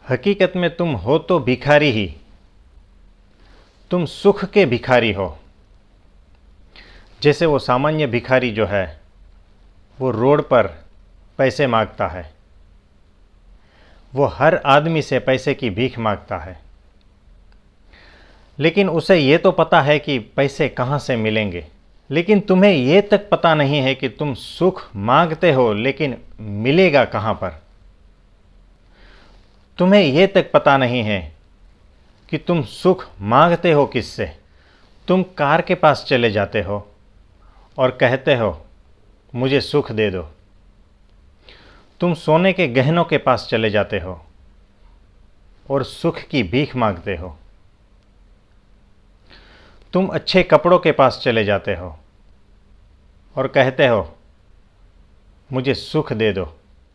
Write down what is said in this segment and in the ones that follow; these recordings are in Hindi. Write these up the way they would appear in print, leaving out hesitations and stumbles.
हकीकत में तुम हो तो भिखारी ही, तुम सुख के भिखारी हो। जैसे वो सामान्य भिखारी जो है वो रोड पर पैसे मांगता है, वो हर आदमी से पैसे की भीख मांगता है, लेकिन उसे ये तो पता है कि पैसे कहाँ से मिलेंगे। लेकिन तुम्हें ये तक पता नहीं है कि तुम सुख मांगते हो, लेकिन मिलेगा कहाँ पर। तुम्हें ये तक पता नहीं है कि तुम सुख मांगते हो किससे। तुम कार के पास चले जाते हो और कहते हो मुझे सुख दे दो। तुम सोने के गहनों के पास चले जाते हो और सुख की भीख मांगते हो। तुम अच्छे कपड़ों के पास चले जाते हो और कहते हो मुझे सुख दे दो।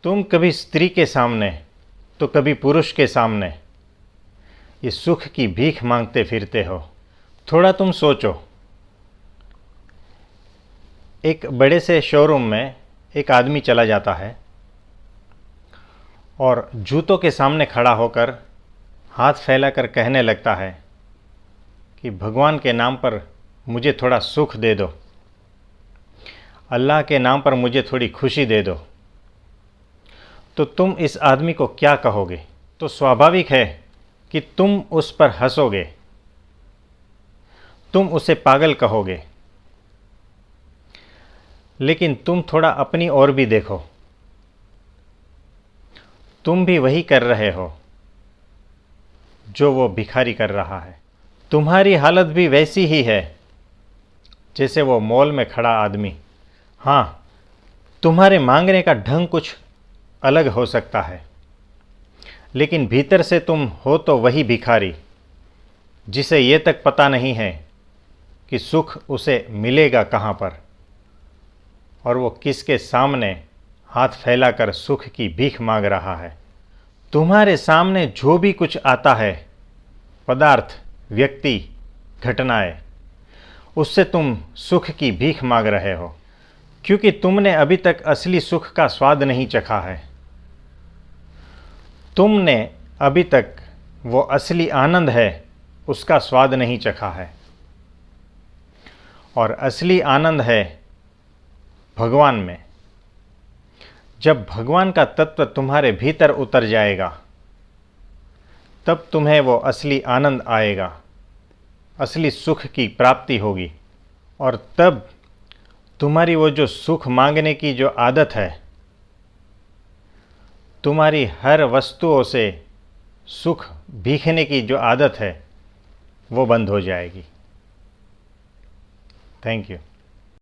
तुम कभी स्त्री के सामने तो कभी पुरुष के सामने ये सुख की भीख मांगते फिरते हो। थोड़ा तुम सोचो, एक बड़े से शोरूम में एक आदमी चला जाता है और जूतों के सामने खड़ा होकर हाथ फैलाकर कहने लगता है कि भगवान के नाम पर मुझे थोड़ा सुख दे दो, अल्लाह के नाम पर मुझे थोड़ी खुशी दे दो। तो तुम इस आदमी को क्या कहोगे? तो स्वाभाविक है कि तुम उस पर हंसोगे, तुम उसे पागल कहोगे। लेकिन तुम थोड़ा अपनी ओर भी देखो, तुम भी वही कर रहे हो जो वो भिखारी कर रहा है। तुम्हारी हालत भी वैसी ही है जैसे वो मॉल में खड़ा आदमी। हाँ, तुम्हारे मांगने का ढंग कुछ अलग हो सकता है, लेकिन भीतर से तुम हो तो वही भिखारी जिसे ये तक पता नहीं है कि सुख उसे मिलेगा कहाँ पर और वो किसके सामने हाथ फैलाकर सुख की भीख मांग रहा है। तुम्हारे सामने जो भी कुछ आता है, पदार्थ, व्यक्ति, घटनाएं, उससे तुम सुख की भीख मांग रहे हो, क्योंकि तुमने अभी तक असली सुख का स्वाद नहीं चखा है। तुमने अभी तक वो असली आनंद है उसका स्वाद नहीं चखा है, और असली आनंद है भगवान में। जब भगवान का तत्व तुम्हारे भीतर उतर जाएगा तब तुम्हें वो असली आनंद आएगा, असली सुख की प्राप्ति होगी। और तब तुम्हारी वो जो सुख मांगने की जो आदत है, तुम्हारी हर वस्तुओं से सुख भीखने की जो आदत है, वो बंद हो जाएगी। Thank you.